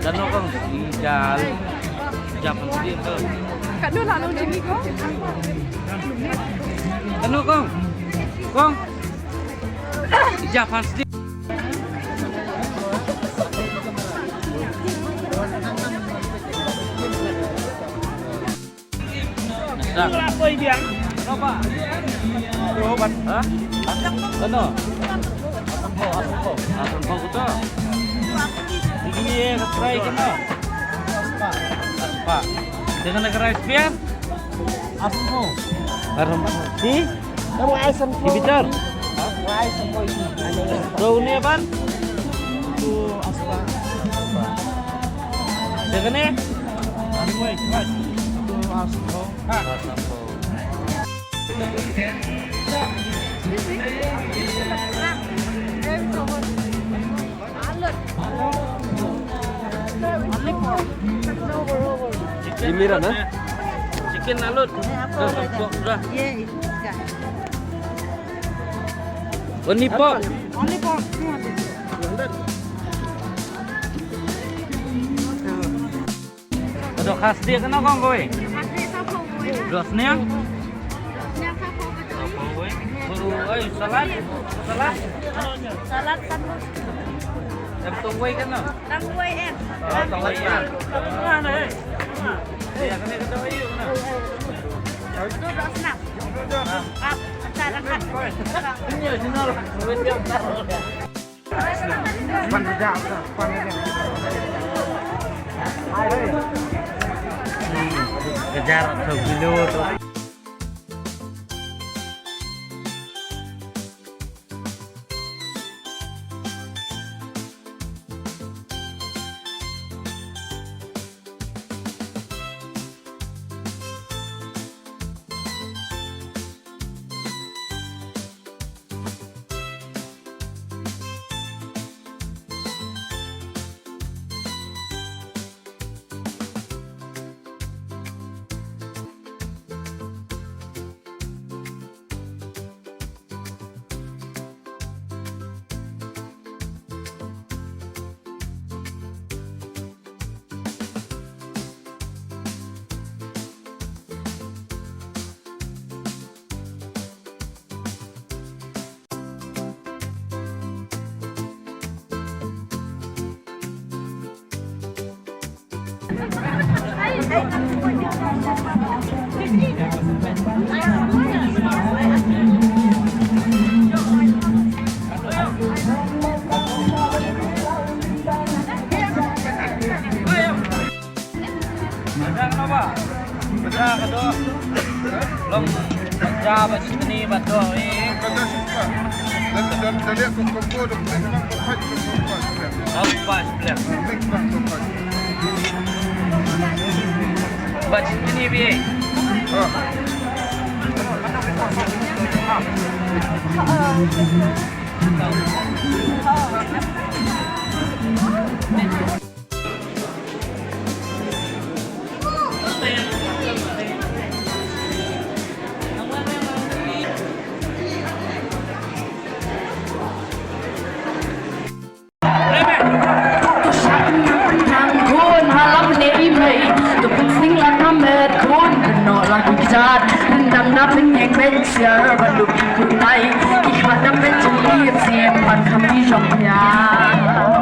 Dan kong ijal japan sedih tuh. Kado lalu demi kok. Kano kong japan sedih. Apa ini yang? Apa? Obat. Hah? Kano? Asam po ko. Sige, try ka na. Aspa. Dengan nag-rice pian? Asam po. Aram. Si? Kamu asam po. Ibitar. Asam po ini. Tahu ni apa? Itu aspa. Dengan ni? Itu asam po. Asam po. Giliran ah? Chicken alut. Sudah. Oni pork. Only pork. Ada khas dia kena kong kowe. Dos ni ah. Buru ai salad. Salad. Salad satu. Em tung quay kena. Tang kuai em. Tung quay ya. Mana eh? Ya kena kita ayo kena. Itu dah senang. Up, acara kan. Ini ya sinar. Duit dia besar. Pan rejak, pan rejak. Kejar sebilo tu. Beda kado. Long Java sini batu ini. Dan lihat kok dok memang berhak Lepas belah. Buat sini bi. Rendang dapat yang benciar, bandung ikut naik. Ich war damit zu lieb, sie man kann die Jump, ja.